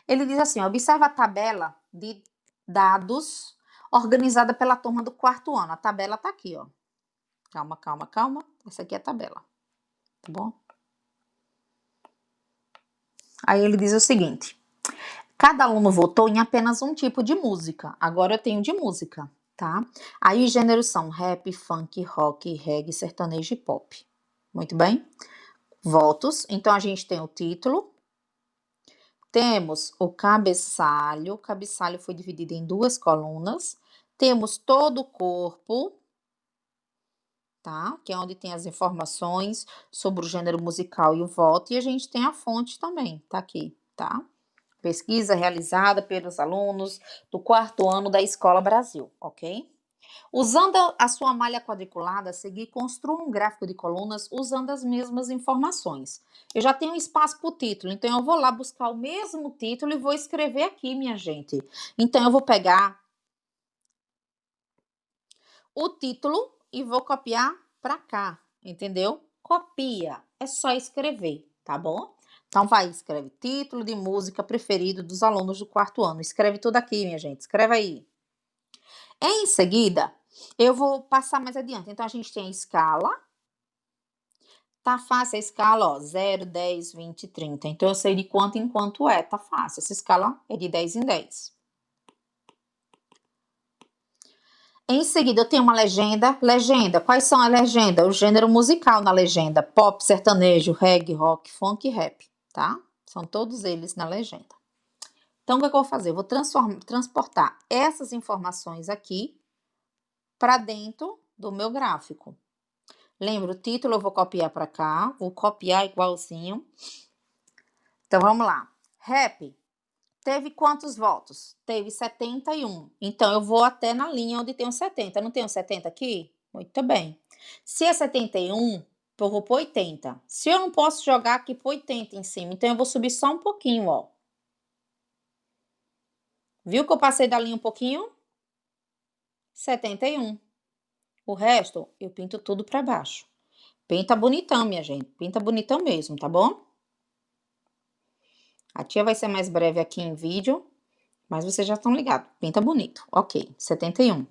A: Ele diz assim, observa a tabela de dados organizada pela turma do 4º ano. A tabela tá aqui, ó. Calma, calma, calma. Essa aqui é a tabela, tá bom? Aí ele diz o seguinte, cada aluno votou em apenas um tipo de música. Agora eu tenho de música, tá? Aí os gêneros são rap, funk, rock, reggae, sertanejo e pop. Muito bem? Votos. Então a gente tem o título. Temos o cabeçalho. O cabeçalho foi dividido em 2 colunas. Temos todo o corpo, tá? Que é onde tem as informações sobre o gênero musical e o voto. E a gente tem a fonte também, tá aqui, tá? Pesquisa realizada pelos alunos do 4º ano da Escola Brasil, ok? Usando a sua malha quadriculada a seguir, construa um gráfico de colunas usando as mesmas informações. Eu já tenho espaço para o título, então eu vou lá buscar o mesmo título e vou escrever aqui, minha gente. Então, eu vou pegar o título e vou copiar para cá, entendeu? Copia, é só escrever, tá bom? Então, vai, escreve título de música preferido dos alunos do 4º ano. Escreve tudo aqui, minha gente, escreve aí. Em seguida, eu vou passar mais adiante. Então, a gente tem a escala. Tá fácil a escala, ó, 0, 10, 20, 30. Então, eu sei de quanto em quanto é, tá fácil. Essa escala é de 10 em 10. Em seguida, eu tenho uma legenda. Legenda, quais são a legenda? O gênero musical na legenda. Pop, sertanejo, reggae, rock, funk e rap, tá? São todos eles na legenda. Então, o que eu vou fazer? Eu vou transportar essas informações aqui para dentro do meu gráfico. Lembra, o título eu vou copiar para cá, vou copiar igualzinho. Então, vamos lá. Rap. Teve quantos votos? Teve 71. Então, eu vou até na linha onde tem o 70. Não tem o 70 aqui? Muito bem. Se é 71, eu vou por 80. Se eu não posso jogar aqui por 80 em cima, então eu vou subir só um pouquinho, ó. Viu que eu passei da linha um pouquinho? 71. O resto, eu pinto tudo para baixo. Pinta bonitão, minha gente. Pinta bonitão mesmo, tá bom? A tia vai ser mais breve aqui em vídeo, mas vocês já estão ligados. Pinta bonito. Ok, 71.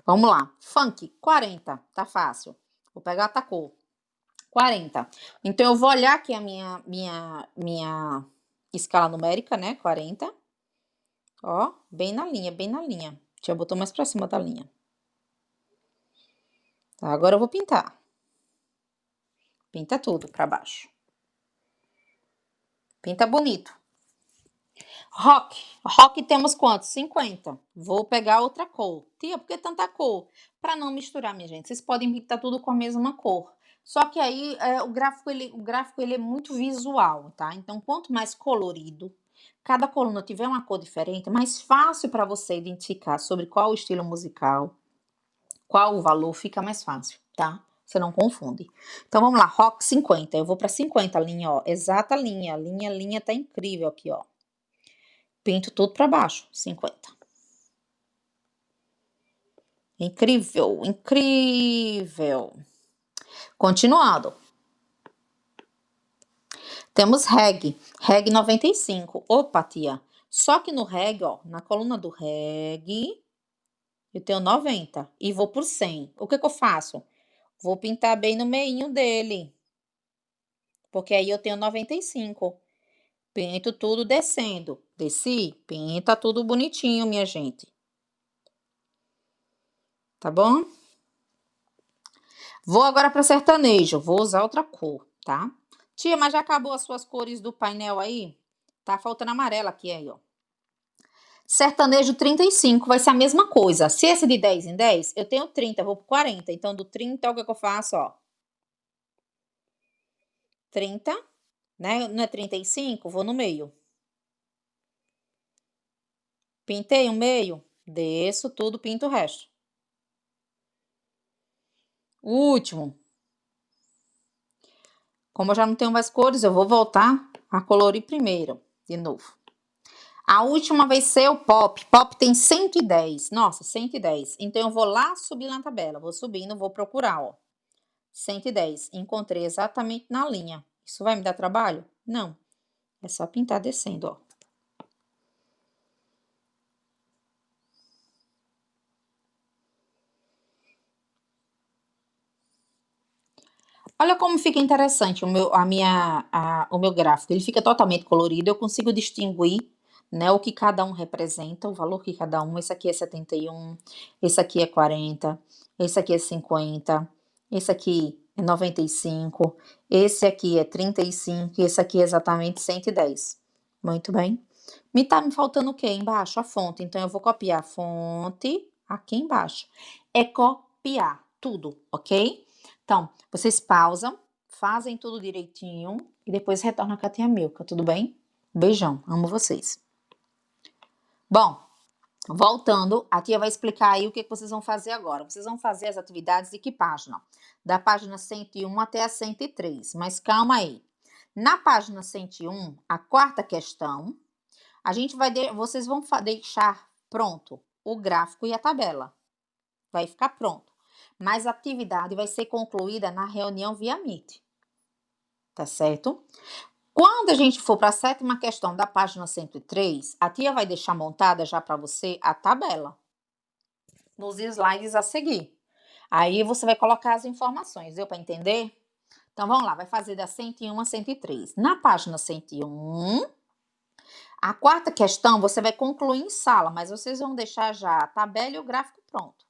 A: Vamos lá. Funk, 40. Tá fácil. Vou pegar a cor. 40. Então, eu vou olhar aqui a minha escala numérica, né? 40. Ó, bem na linha, bem na linha. Já botou mais pra cima da linha. Tá, agora eu vou pintar. Pinta tudo pra baixo. Pinta bonito. Rock. Rock temos quantos? 50. Vou pegar outra cor. Tia, por que tanta cor? Para não misturar, minha gente. Vocês podem pintar tudo com a mesma cor. Só que aí o gráfico ele é muito visual, tá? Então, quanto mais colorido, cada coluna tiver uma cor diferente, mais fácil para você identificar sobre qual o estilo musical, qual o valor, fica mais fácil, tá? Você não confunde. Então, vamos lá. Rock 50. Eu vou para 50, linha, ó. Exata linha. Linha tá incrível aqui, ó. Pinto tudo para baixo, 50. Incrível, incrível. Continuando. Temos reggae. Reggae 95. Opa, tia. Só que no reggae, ó, na coluna do reggae, eu tenho 90 e vou por 100. O que eu faço? Vou pintar bem no meinho dele, porque aí eu tenho 95. Pinto tudo descendo. Desci, pinta tudo bonitinho, minha gente. Tá bom? Vou agora para sertanejo. Vou usar outra cor, tá? Tia, mas já acabou as suas cores do painel aí? Tá faltando amarela aqui aí, ó. Sertanejo 35 vai ser a mesma coisa. Se esse de 10 em 10, eu tenho 30, vou pro 40. Então, do 30, o que eu faço, ó? 30, né? Não é 35? Vou no meio. Pintei o meio, desço tudo, pinto o resto. O último. Como eu já não tenho mais cores, eu vou voltar a colorir primeiro, de novo. A última vai ser o pop. Pop tem 110. Nossa, 110. Então, eu vou lá subir na tabela. Vou subindo, vou procurar, ó. 110. Encontrei exatamente na linha. Isso vai me dar trabalho? Não. É só pintar descendo, ó. Olha como fica interessante o meu gráfico. Ele fica totalmente colorido. Eu consigo distinguir, né, o que cada um representa, o valor que cada um. Esse aqui é 71, esse aqui é 40, esse aqui é 50, esse aqui é 95, esse aqui é 35 e esse aqui é exatamente 110. Muito bem. Tá me faltando o quê? Embaixo, a fonte. Então, eu vou copiar a fonte aqui embaixo. É copiar tudo, ok? Então, vocês pausam, fazem tudo direitinho e depois retornam com a tia Milka, tudo bem? Beijão, amo vocês. Bom, voltando, a tia vai explicar aí o que vocês vão fazer agora. Vocês vão fazer as atividades de que página? Da página 101 até a 103, mas calma aí. Na página 101, a quarta questão, vocês vão deixar pronto o gráfico e a tabela. Vai ficar pronto. Mas a atividade vai ser concluída na reunião via Meet. Tá certo? Quando a gente for para a sétima questão da página 103, a tia vai deixar montada já para você a tabela nos slides a seguir. Aí você vai colocar as informações, deu para entender? Então vamos lá, vai fazer da 101 a 103. Na página 101, a quarta questão você vai concluir em sala, mas vocês vão deixar já a tabela e o gráfico pronto.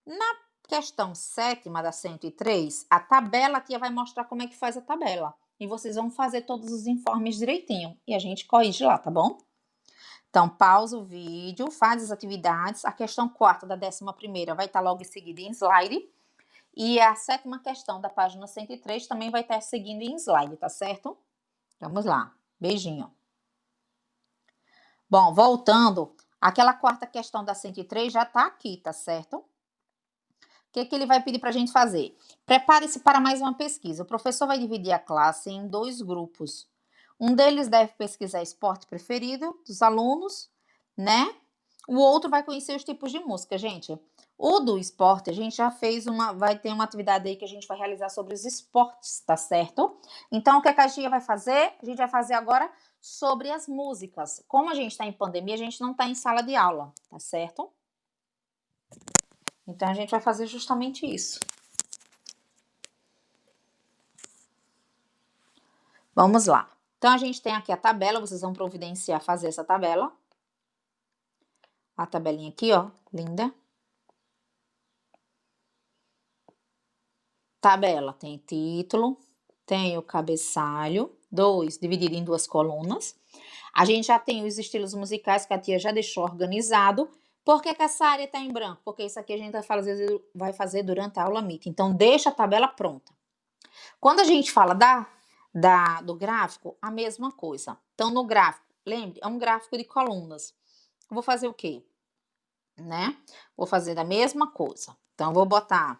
A: Na questão sétima da 103, a tabela, a tia vai mostrar como é que faz a tabela. E vocês vão fazer todos os informes direitinho. E a gente corrige lá, tá bom? Então, pausa o vídeo, faz as atividades. A questão quarta da 11ª vai estar logo em seguida em slide. E a sétima questão da página 103 também vai estar seguindo em slide, tá certo? Vamos lá. Beijinho. Bom, voltando, aquela quarta questão da 103 já tá aqui, tá certo? O que ele vai pedir para a gente fazer? Prepare-se para mais uma pesquisa. O professor vai dividir a classe em 2 grupos. Um deles deve pesquisar esporte preferido dos alunos, né? O outro vai conhecer os tipos de música, gente. O do esporte, a gente já fez vai ter uma atividade aí que a gente vai realizar sobre os esportes, tá certo? Então, o que a gente vai fazer? A gente vai fazer agora sobre as músicas. Como a gente está em pandemia, a gente não está em sala de aula, tá certo? Então, a gente vai fazer justamente isso. Vamos lá. Então, a gente tem aqui a tabela, vocês vão providenciar fazer essa tabela. A tabelinha aqui, ó, linda. Tabela tem título, tem o cabeçalho, dividido em 2 colunas. A gente já tem os estilos musicais que a tia já deixou organizado. Por que essa área está em branco? Porque isso aqui a gente vai fazer durante a aula Meet. Então, deixa a tabela pronta. Quando a gente fala do gráfico, a mesma coisa. Então, no gráfico, lembre, é um gráfico de colunas. Eu vou fazer o quê? Né? Vou fazer a mesma coisa. Então, vou botar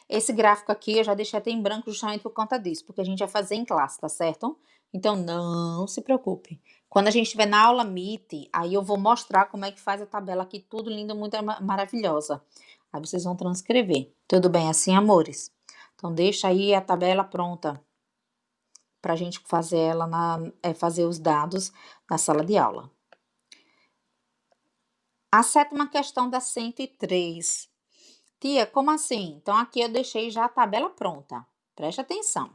A: esse gráfico aqui, eu já deixei até em branco justamente por conta disso, porque a gente vai fazer em classe, tá certo? Então, não se preocupe. Quando a gente estiver na aula Meet, aí eu vou mostrar como é que faz a tabela aqui, tudo lindo, muito maravilhosa. Aí vocês vão transcrever. Tudo bem assim, amores? Então, deixa aí a tabela pronta para a gente fazer ela fazer os dados na sala de aula. A sétima questão da 103. Tia, como assim? Então aqui eu deixei já a tabela pronta. Preste atenção.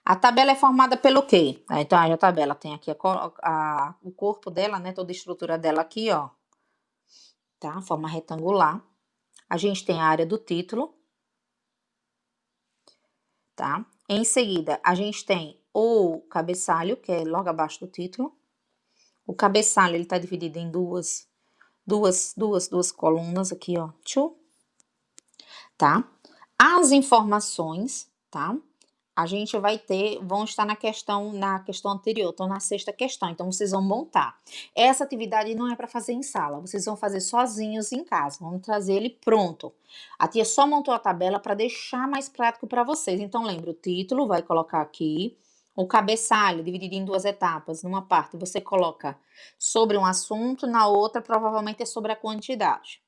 A: A tabela é formada pelo quê? Então a tabela tem aqui o corpo dela, né? Toda a estrutura dela aqui, ó. Tá? Forma retangular. A gente tem a área do título, tá? Em seguida, a gente tem o cabeçalho, que é logo abaixo do título. O cabeçalho, ele tá dividido em duas colunas aqui, ó. Tá? As informações, tá? A gente vai ter, vão estar na questão anterior, estão na sexta questão, então vocês vão montar. Essa atividade não é para fazer em sala, vocês vão fazer sozinhos em casa, vamos trazer ele pronto. A tia só montou a tabela para deixar mais prático para vocês. Então lembra, o título vai colocar aqui, o cabeçalho dividido em duas etapas, numa parte você coloca sobre um assunto, na outra provavelmente é sobre a quantidade.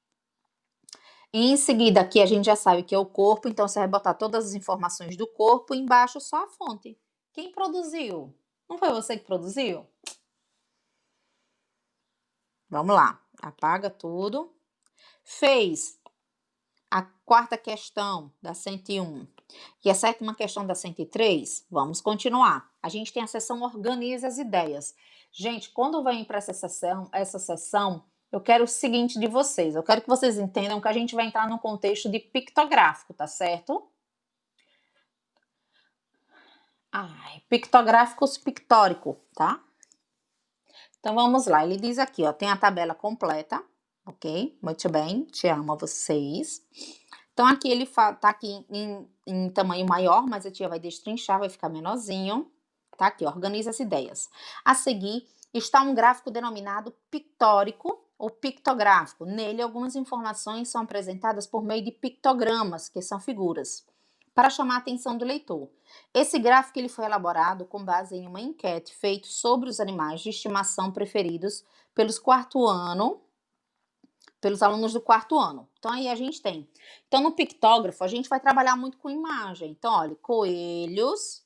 A: Em seguida, aqui a gente já sabe que é o corpo, então você vai botar todas as informações do corpo, embaixo só a fonte. Quem produziu? Não foi você que produziu? Vamos lá, apaga tudo. Fez a quarta questão da 101 e a sétima questão da 103? Vamos continuar. A gente tem a seção Organize as Ideias. Gente, quando vem para essa sessão, eu quero o seguinte de vocês. Eu quero que vocês entendam que a gente vai entrar no contexto de pictográfico, tá certo? Ai, pictográficos pictórico, tá? Então vamos lá, ele diz aqui, ó, tem a tabela completa, ok? Muito bem, te amo a vocês. Então aqui ele tá aqui em tamanho maior, mas a tia vai destrinchar, vai ficar menorzinho. Tá aqui, organiza as ideias. A seguir está um gráfico denominado pictórico ou pictográfico. Nele, algumas informações são apresentadas por meio de pictogramas, que são figuras, para chamar a atenção do leitor. Esse gráfico ele foi elaborado com base em uma enquete feita sobre os animais de estimação preferidos pelos alunos do quarto ano. Então aí a gente tem. Então no pictógrafo a gente vai trabalhar muito com imagem. Então olha, coelhos,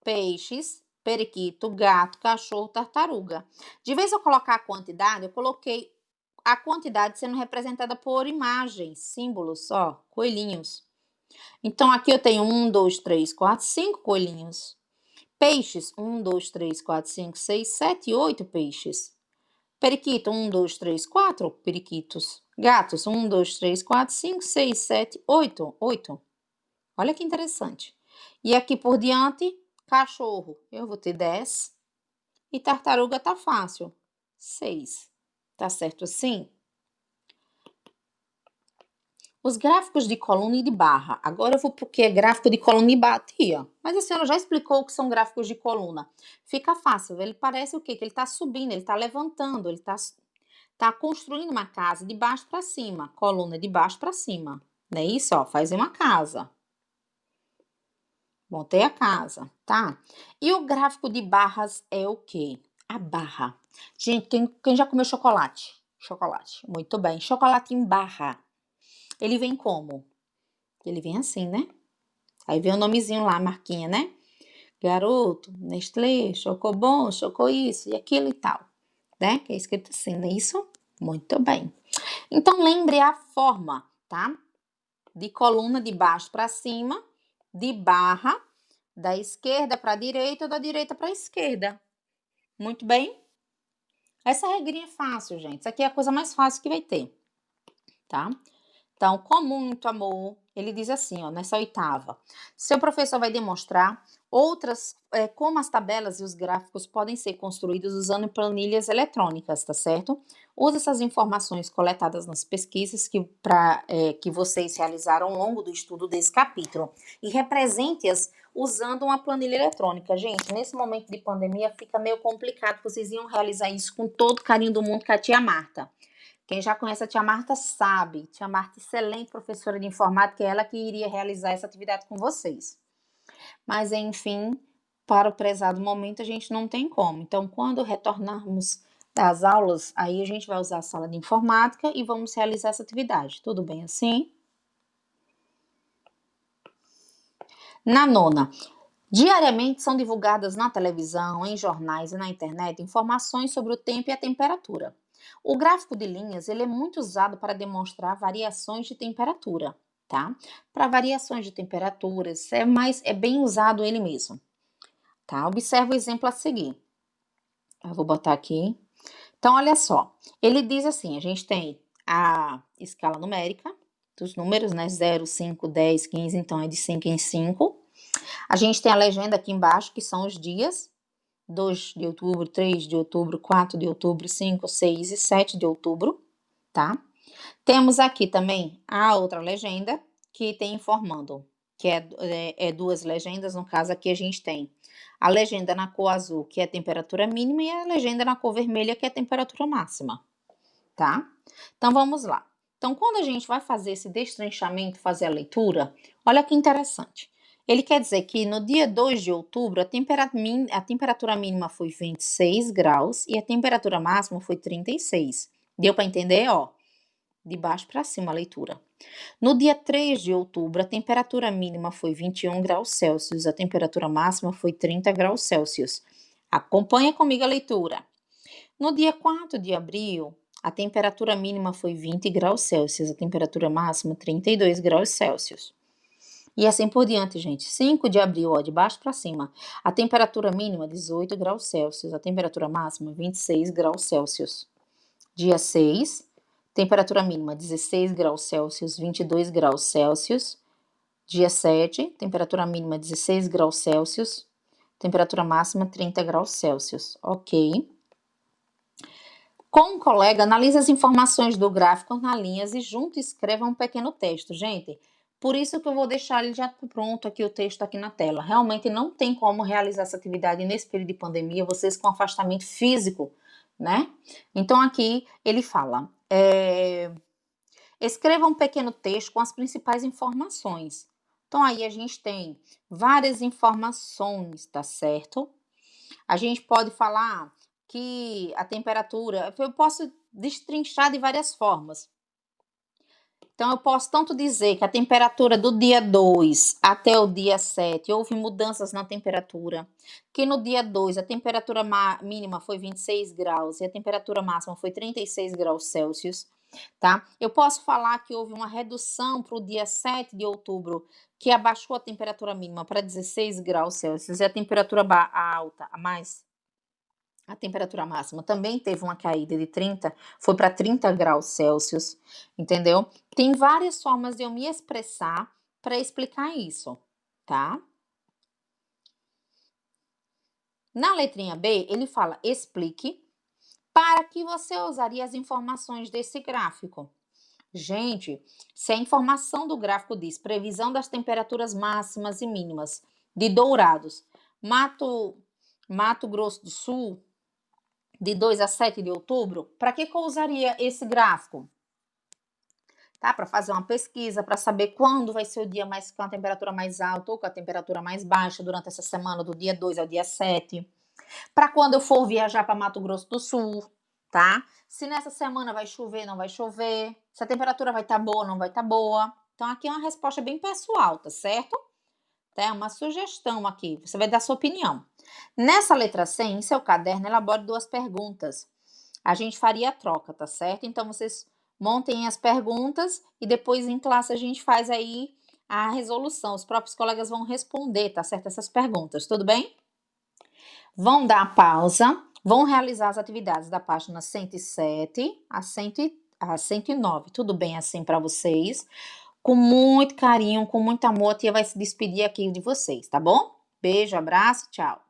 A: peixes, periquito, gato, cachorro, tartaruga. De vez eu colocar a quantidade, eu coloquei a quantidade sendo representada por imagens, símbolos, ó, coelhinhos. Então aqui eu tenho 1, 2, 3, 4, 5 coelhinhos. Peixes, 1, 2, 3, 4, 5, 6, 7, 8 peixes. Periquito, 1, 2, 3, 4 periquitos. Gatos, 1, 2, 3, 4, 5, 6, 7, 8. 8. Olha que interessante. E aqui por diante, cachorro, eu vou ter 10. E tartaruga tá fácil, 6. Tá certo assim? Os gráficos de coluna e de barra. Agora eu vou porque é gráfico de coluna e barra. Tia, mas a senhora já explicou o que são gráficos de coluna. Fica fácil. Ele parece o quê? Que ele está subindo, ele está levantando, ele está construindo uma casa de baixo para cima. Coluna de baixo para cima. Não é isso? Ó, faz uma casa. Montei a casa, tá? E o gráfico de barras é o quê? A barra. Gente, quem já comeu chocolate? Chocolate. Muito bem. Chocolate em barra. Ele vem como? Ele vem assim, né? Aí vem o nomezinho lá, a marquinha, né? Garoto, Nestlé, Chocobon, Chocou isso e aquilo e tal, né? Que é escrito assim, não é isso? Muito bem. Então, lembre a forma, tá? De coluna de baixo para cima, de barra, da esquerda para a direita ou da direita para a esquerda. Muito bem? Essa regrinha é fácil, gente. Isso aqui é a coisa mais fácil que vai ter, tá? Então, com muito amor, ele diz assim, ó, nessa oitava. Seu professor vai demonstrar como as tabelas e os gráficos podem ser construídos usando planilhas eletrônicas, tá certo? Use essas informações coletadas nas pesquisas que vocês realizaram ao longo do estudo desse capítulo e represente-as usando uma planilha eletrônica. Gente, nesse momento de pandemia fica meio complicado, vocês iam realizar isso com todo o carinho do mundo com a tia Marta. Quem já conhece a tia Marta sabe. Tia Marta, excelente professora de informática, é ela que iria realizar essa atividade com vocês. Mas, enfim, para o prezado momento, a gente não tem como. Então, quando retornarmos das aulas, aí a gente vai usar a sala de informática e vamos realizar essa atividade. Tudo bem assim? Na nona, diariamente são divulgadas na televisão, em jornais e na internet informações sobre o tempo e a temperatura. O gráfico de linhas, ele é muito usado para demonstrar variações de temperatura, tá? Para variações de temperaturas, é bem usado ele mesmo, tá? Observa o exemplo a seguir. Eu vou botar aqui. Então, olha só, ele diz assim, a gente tem a escala numérica dos números, né? 0, 5, 10, 15, então é de 5 em 5. A gente tem a legenda aqui embaixo, que são os dias, 2 de outubro, 3 de outubro, 4 de outubro, 5, 6 e 7 de outubro, tá? Temos aqui também a outra legenda, que tem informando, que é duas legendas, no caso aqui a gente tem a legenda na cor azul, que é a temperatura mínima, e a legenda na cor vermelha, que é a temperatura máxima, tá? Então vamos lá. Então, quando a gente vai fazer esse destrinchamento, fazer a leitura, olha que interessante. Ele quer dizer que no dia 2 de outubro, a temperatura mínima foi 26 graus e a temperatura máxima foi 36. Deu para entender? Ó, de baixo para cima a leitura. No dia 3 de outubro, a temperatura mínima foi 21 graus Celsius, a temperatura máxima foi 30 graus Celsius. Acompanha comigo a leitura. No dia 4 de abril, a temperatura mínima foi 20 graus Celsius, a temperatura máxima 32 graus Celsius. E assim por diante, gente. 5 de abril, ó, de baixo para cima. A temperatura mínima 18 graus Celsius, a temperatura máxima 26 graus Celsius. Dia 6, temperatura mínima 16 graus Celsius, 22 graus Celsius. Dia 7, temperatura mínima 16 graus Celsius, temperatura máxima 30 graus Celsius. Ok. Com um colega, analise as informações do gráfico nas linhas e junto escreva um pequeno texto. Gente, por isso que eu vou deixar ele já pronto aqui, o texto aqui na tela. Realmente não tem como realizar essa atividade nesse período de pandemia, vocês com afastamento físico, né? Então aqui ele fala, escreva um pequeno texto com as principais informações. Então aí a gente tem várias informações, tá certo? A gente pode falar que a temperatura, eu posso destrinchar de várias formas. Então, eu posso tanto dizer que a temperatura do dia 2 até o dia 7 houve mudanças na temperatura, que no dia 2 a temperatura mínima foi 26 graus e a temperatura máxima foi 36 graus Celsius, tá? Eu posso falar que houve uma redução para o dia 7 de outubro, que abaixou a temperatura mínima para 16 graus Celsius e a temperatura alta, a temperatura máxima também teve uma caída de 30, foi para 30 graus Celsius, entendeu? Tem várias formas de eu me expressar para explicar isso, tá? Na letrinha B, ele fala explique para que você usaria as informações desse gráfico. Gente, se a informação do gráfico diz previsão das temperaturas máximas e mínimas de Dourados, Mato Grosso do Sul, de 2 a 7 de outubro, para que eu usaria esse gráfico? Tá? Para fazer uma pesquisa, para saber quando vai ser o dia mais com a temperatura mais alta ou com a temperatura mais baixa durante essa semana, do dia 2 ao dia 7. Para quando eu for viajar para Mato Grosso do Sul, tá? Se nessa semana vai chover, não vai chover. Se a temperatura vai estar boa, não vai estar boa. Então, aqui é uma resposta bem pessoal, tá certo? É uma sugestão aqui, você vai dar sua opinião. Nessa letra C, em seu caderno, elabore 2 perguntas. A gente faria a troca, tá certo? Então, vocês montem as perguntas e depois em classe a gente faz aí a resolução. Os próprios colegas vão responder, tá certo? Essas perguntas, tudo bem? Vão dar a pausa, vão realizar as atividades da página 107 a 109. Tudo bem assim para vocês? Com muito carinho, com muito amor, a tia vai se despedir aqui de vocês, tá bom? Beijo, abraço, tchau.